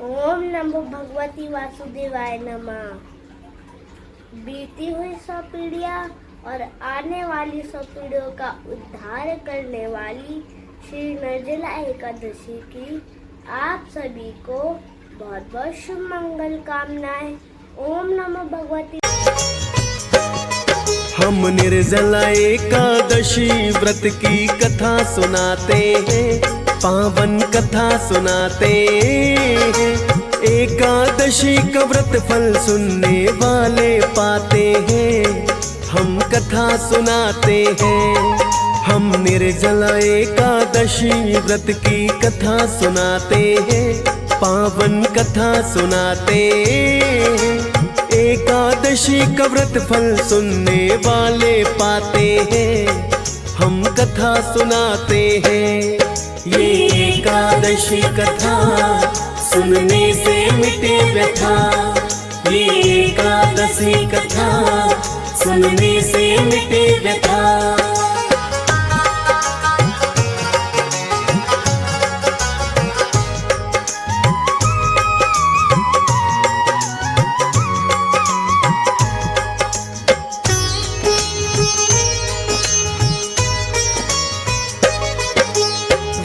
ओम नमो भगवती वासुदेवाय नमः। बीती हुई 100 पीढ़ियाँ और आने वाली 100 पीढ़ियों का उद्धार करने वाली श्री निर्जला एकादशी की आप सभी को बहुत बहुत शुभ मंगल कामनाएं। ओम नमो भगवती। हम निर्जला एकादशी व्रत की कथा सुनाते हैं, पावन कथा सुनाते हैं। एकादशी का व्रत फल सुनने वाले पाते हैं, हम कथा सुनाते हैं। हम निर्जला एकादशी व्रत की कथा सुनाते हैं, पावन कथा सुनाते हैं। एकादशी का व्रत फल सुनने वाले पाते हैं, हम कथा सुनाते हैं। ये एकादशी कथा सुनने से मिटे व्यथा, ये एकादशी कथा सुनने से मिटे व्यथा।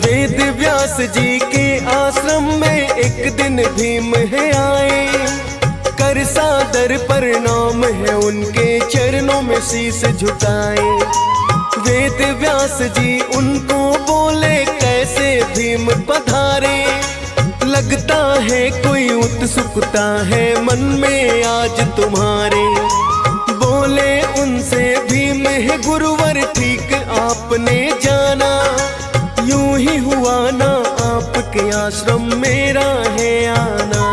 वेद व्यास जी के आश्रम में एक दिन भीम है आए, कर सादर प्रणाम है उनके चरणों में शीश झुकाए। वेद व्यास जी उनको बोले कैसे भीम पधारे, लगता है कोई उत्सुकता है मन में आज तुम्हारे। बोले उनसे भीम है गुरुवर ठीक आपने जाना, यूं ही हुआ ना आपके आश्रम मेरा है आना।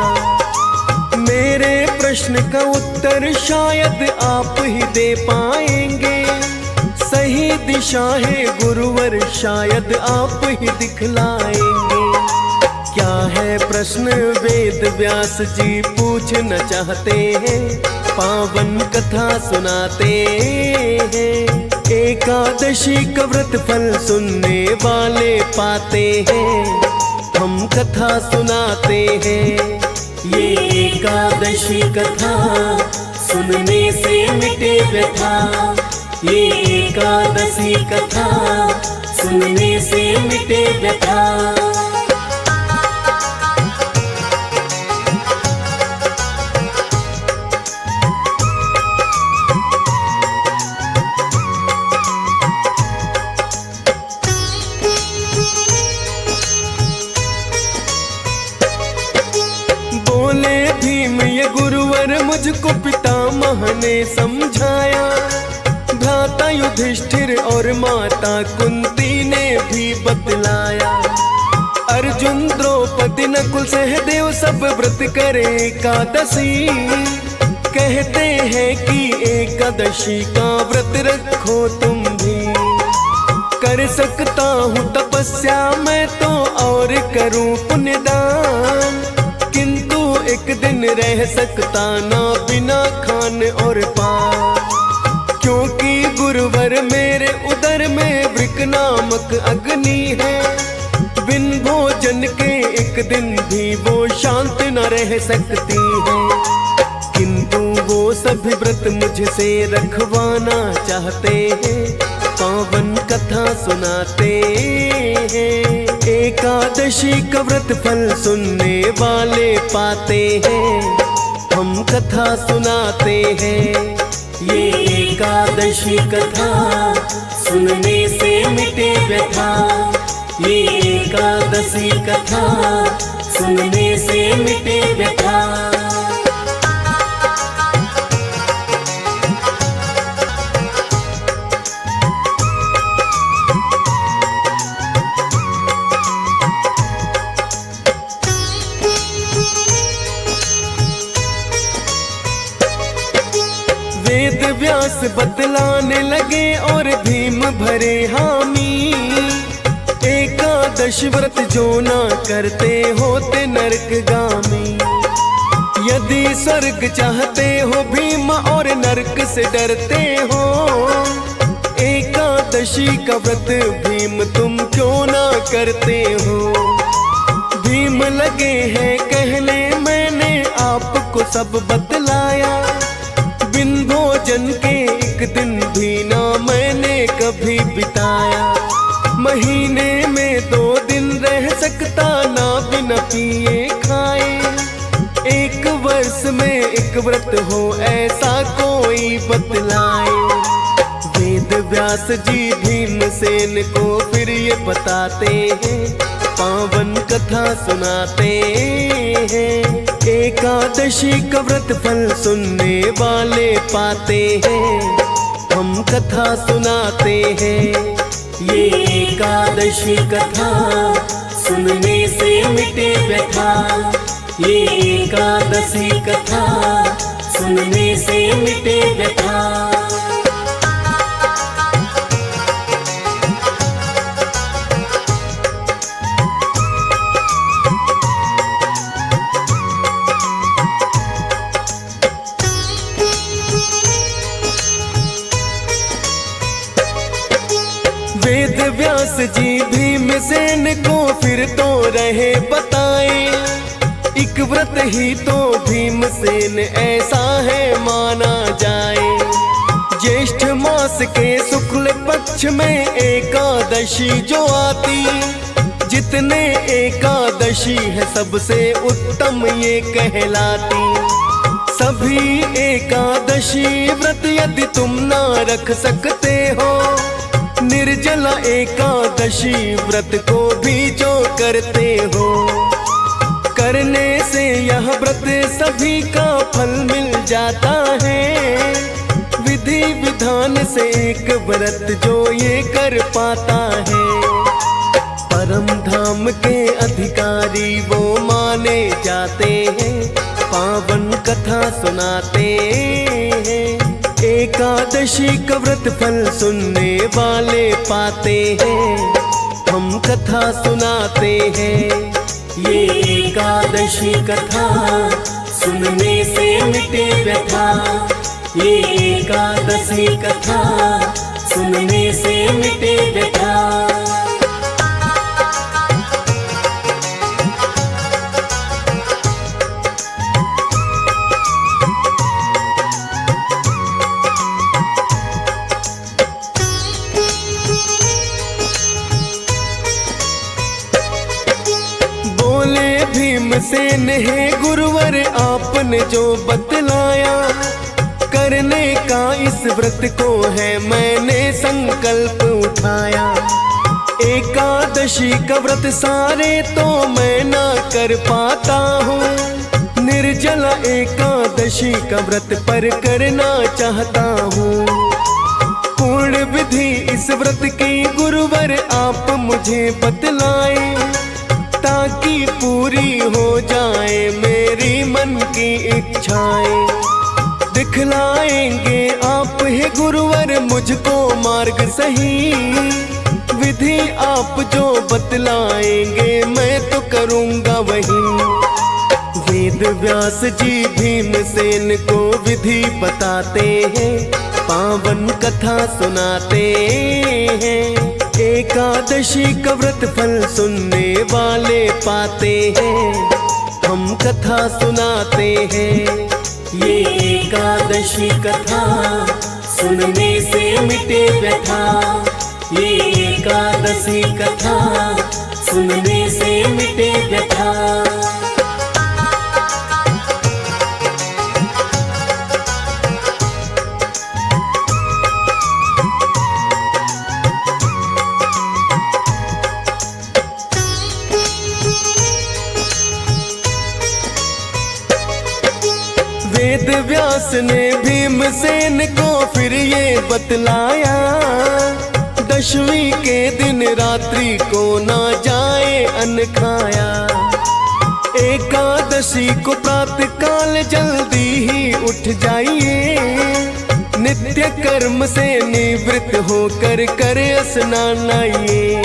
मेरे प्रश्न का उत्तर शायद आप ही दे पाएंगे, सही दिशा है गुरुवर शायद आप ही दिखलाएंगे। क्या है प्रश्न वेद व्यास जी पूछना चाहते हैं, पावन कथा सुनाते हैं। एकादशी का व्रत फल सुनने वाले पाते हैं, हम कथा सुनाते हैं। ये एकादशी कथा सुनने से मिटे व्यथा, ये एकादशी कथा सुनने से मिटे व्यथा। बोले भीम ये गुरुवर मुझको पितामह ने समझाया, भ्राता युधिष्ठिर और माता कुंती ने भी बतलाया। अर्जुन द्रौपदी नकुल सहदेव सब व्रत करे एकादशी, कहते हैं कि एकादशी का व्रत रखो तुम भी। कर सकता हूँ तपस्या मैं तो और करूँ पुण्यदान, किंतु एक दिन रह सकता ना बिना खान और पान। क्योंकि गुरुवर मेरे उदर में वृक नामक अग्नि है, बिन भोजन के एक दिन भी वो शांत न रह सकती है। किंतु वो सभी व्रत मुझसे रखवाना चाहते हैं, पावन कथा सुनाते हैं। एकादशी का व्रत फल सुनने वाले पाते हैं, हम कथा सुनाते हैं। ये एकादशी कथा सुनने से मिटे व्यथा, ये एकादशी कथा सुनने से मिटे व्यथा। वेद व्यास बतलाने लगे और भीम भरे हामी, एकादश व्रत जो ना करते होते नरकगामी। यदि स्वर्ग चाहते हो भीम और नरक से डरते हो, एकादशी का व्रत भीम तुम क्यों ना करते हो। भीम लगे हैं कहने सब बतलाया। बिन भोजन के एक दिन भी ना मैंने कभी बिताया। महीने में 2 दिन रह सकता ना बिना पिए खाए। एक वर्ष में एक व्रत हो ऐसा कोई बतलाए। वेद व्यास जी भीमसेन को फिर ये बताते हैं, पावन कथा सुनाते हैं। एकादशी का व्रत फल सुनने वाले पाते हैं, हम कथा सुनाते हैं। ये एकादशी कथा सुनने से मिटे व्यथा। ये एकादशी कथा सुनने से मिटे व्यथा। वेद व्यास जी भीमसेन को फिर तो रहे बताए। एक व्रत ही तो भीमसेन ऐसा है माना जाए। ज्येष्ठ मास के शुक्ल पक्ष में एकादशी जो आती, जितने एकादशी है सबसे उत्तम ये कहलाती। सभी एकादशी व्रत यदि तुम ना रख सकते हो, निर्जला एकादशी व्रत को भी जो करते हो, करने से यह व्रत सभी का फल मिल जाता है। विधि विधान से एक व्रत जो ये कर पाता है, परम धाम के अधिकारी वो माने जाते हैं, पावन कथा सुनाते हैं। एकादशी का व्रत फल सुनने वाले पाते हैं, हम कथा सुनाते हैं। ये एकादशी कथा सुनने से मिटे व्यथा। ये एकादशी कथा सुनने से मिटे व्यथा। भीमसेन है गुरुवर आपने जो बतलाया, करने का इस व्रत को है मैंने संकल्प उठाया। एकादशी का व्रत सारे तो मैं ना कर पाता हूँ, निर्जला एकादशी का व्रत पर करना चाहता हूँ। पूर्ण विधि इस व्रत की गुरुवर आप मुझे बतलाए, ताकि पूरी हो जाए मेरी मन की इच्छाएं। दिखलाएंगे आप ही गुरुवर मुझको मार्ग सही, विधि आप जो बतलाएंगे मैं तो करूँगा वही। वेद व्यास जी भीमसेन को विधि बताते हैं, पावन कथा सुनाते हैं। एकादशी का व्रत फल सुनने वाले पाते हैं, हम कथा सुनाते हैं। ये एकादशी कथा सुनने से मिटे व्यथा। ये एकादशी कथा सुनने से मिटे व्यथा। वेद व्यास ने भीमसेन को फिर ये बतलाया, दशमी के दिन रात्रि को ना जाए अन्न खाया। एकादशी को प्रातः काल जल्दी ही उठ जाइए, नित्य कर्म से निवृत्त होकर करे स्नान आइए।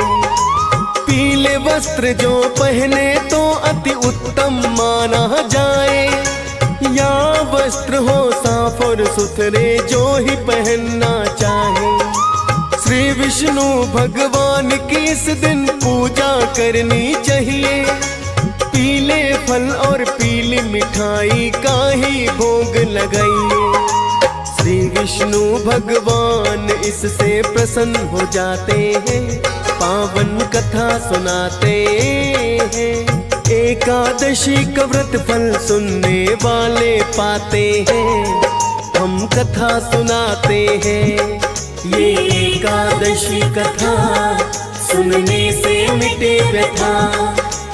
पीले वस्त्र जो पहने तो अति उत्तम माना जाए, या वस्त्र हो साफ और सुथरे जो ही पहनना चाहे। श्री विष्णु भगवान की इस दिन पूजा करनी चाहिए। पीले फल और पीली मिठाई का ही भोग लगाइए। श्री विष्णु भगवान इससे प्रसन्न हो जाते हैं, पावन कथा सुनाते हैं। एकादशी का व्रत फल सुनने वाले पाते हैं, हम कथा सुनाते हैं। ये एकादशी कथा सुनने से मिटे व्यथा,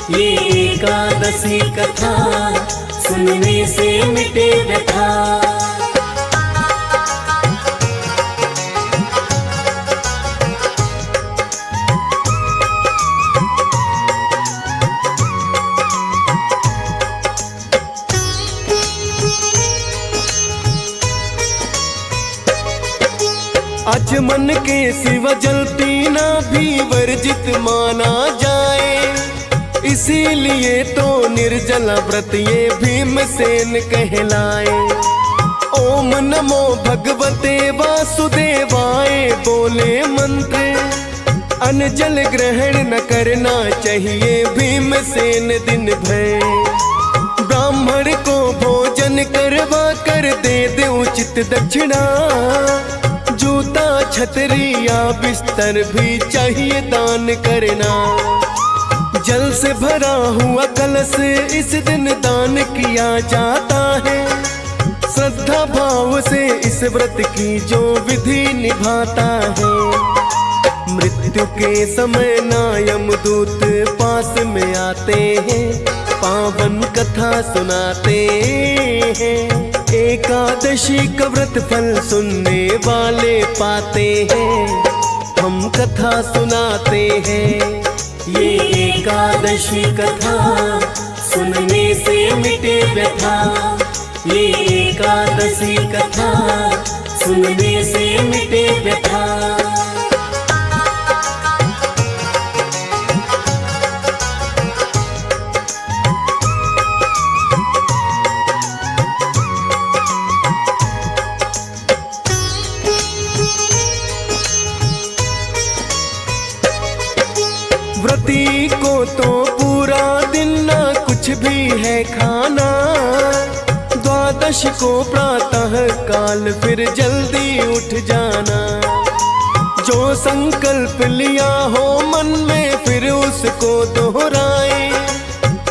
ये एकादशी कथा सुनने से मिटे व्यथा। आचमन के सिवा जल पीना भी वर्जित माना जाए, इसीलिए तो निर्जला व्रत ये भीमसेन कहलाए। ओम नमो भगवते वासुदेवाय बोले मंत्र, अन्न जल ग्रहण न करना चाहिए भीमसेन दिन भर। ब्राह्मण को भोजन करवा कर दे दे उचित दक्षिणा, जूता छतरी या बिस्तर भी चाहिए दान करना। जल से भरा हुआ कलश इस दिन दान किया जाता है, श्रद्धा भाव से इस व्रत की जो विधि निभाता है। मृत्यु के समय ना यमदूत पास में आते हैं, पावन कथा सुनाते हैं। एकादशी का व्रत फल सुनने वाले पाते हैं, हम कथा सुनाते हैं। ये एकादशी कथा सुनने से मिटे व्यथा, ये एकादशी कथा सुनने से मिटे व्यथा। व्रती को तो पूरा दिन ना कुछ भी है खाना, द्वादश को प्रातः काल फिर जल्दी उठ जाना। जो संकल्प लिया हो मन में फिर उसको दोहराए,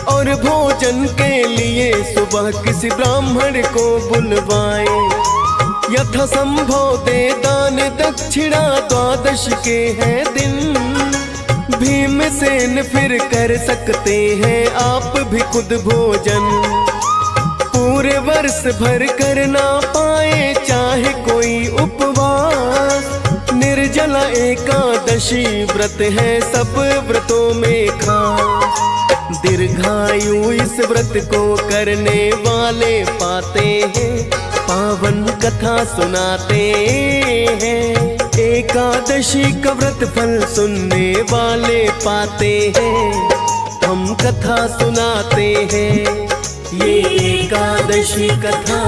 और भोजन के लिए सुबह किसी ब्राह्मण को बुलवाए। यथा संभव दे दान दक्षिणा, द्वादश के है दिन भीमसेन फिर कर सकते हैं आप भी खुद भोजन। पूरे वर्ष भर कर ना पाए चाहे कोई उपवास, निर्जला एकादशी व्रत है सब व्रतों में खास। दीर्घायु इस व्रत को करने वाले पाते हैं, पावन कथा सुनाते हैं। एकादशी का व्रत फल सुनने वाले पाते हैं, हम कथा सुनाते हैं। ये एकादशी कथा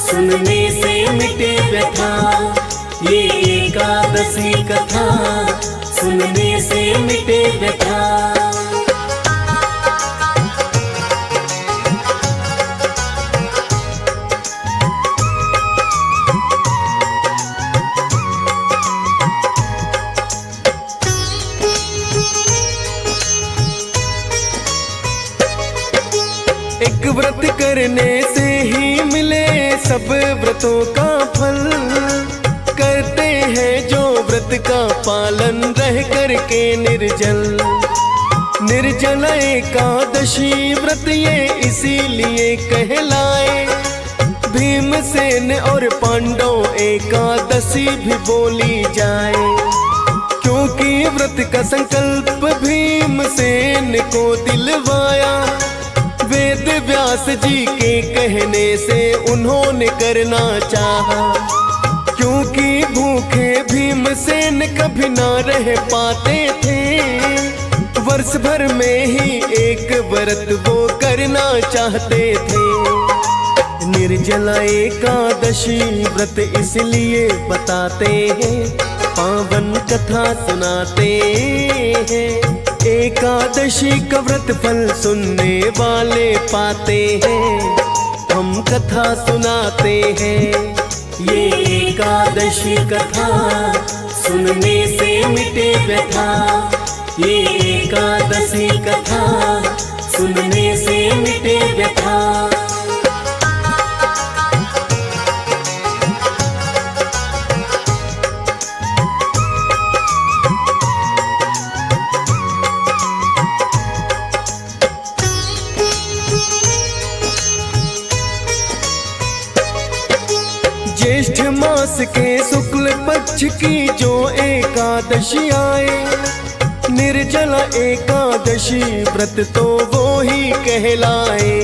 सुनने से मिटे व्यथा, ये एकादशी कथा सुनने से मिटे व्यथा। एक व्रत करने से ही मिले सब व्रतों का फल, करते हैं जो व्रत का पालन रह करके निर्जल। निर्जला एकादशी व्रत ये इसीलिए कहलाए, भीमसेन और पांडव एकादशी भी बोली जाए। क्योंकि व्रत का संकल्प भीमसेन को दिलवाया, वेद व्यास जी के कहने से उन्होंने करना चाहा। क्योंकि भूखे भीमसेन कभी ना रह पाते थे, वर्ष भर में ही एक व्रत वो करना चाहते थे। निर्जला एकादशी व्रत इसलिए बताते हैं, पावन कथा सुनाते हैं। एकादशी का व्रत फल सुनने वाले पाते हैं, हम कथा सुनाते हैं। ये एकादशी कथा सुनने से मिटे व्यथा, ये एकादशी कथा सुनने से मिटे व्यथा। ज्येष्ठ मास के शुक्ल पक्ष की जो एकादशी आए, निर्जला एकादशी व्रत तो वो ही कहलाए।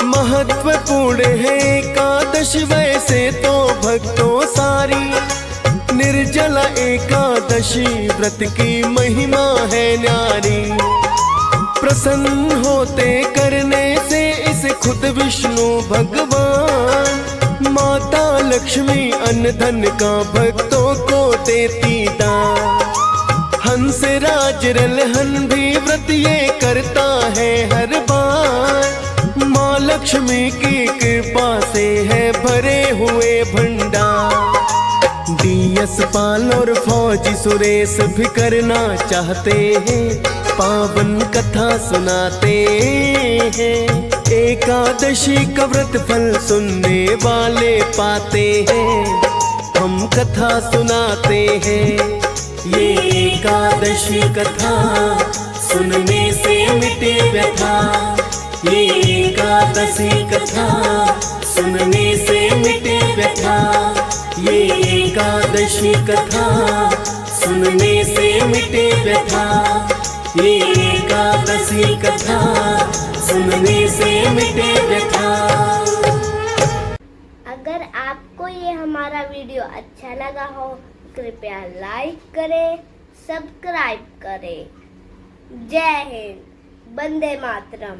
महत्वपूर्ण है एकादशी वैसे तो भक्तों सारी, निर्जला एकादशी व्रत की महिमा है न्यारी। प्रसन्न होते करने से इसे खुद विष्णु भगवान, माता लक्ष्मी अन्न धन का भक्तों को देती दान। हंस राज रलहन भी व्रत ये करता है हर बार, माँ लक्ष्मी की कृपा से है भरे हुए भंडार। डीएस पाल और फौजी सुरेश भी करना चाहते हैं, पावन कथा सुनाते हैं। एकादशी का व्रत फल सुनने वाले पाते हैं, हम कथा सुनाते हैं। ये एकादशी कथा सुनने से मिटे व्यथा, ये एकादशी कथा सुनने से मिटे व्यथा, ये एकादशी कथा सुनने से मिटे व्यथा, ये एकादशी कथा सुनने से मिटे व्यथा। अगर आपको ये हमारा वीडियो अच्छा लगा हो, कृपया लाइक करें, सब्सक्राइब करें। जय हिंद, वंदे मातरम।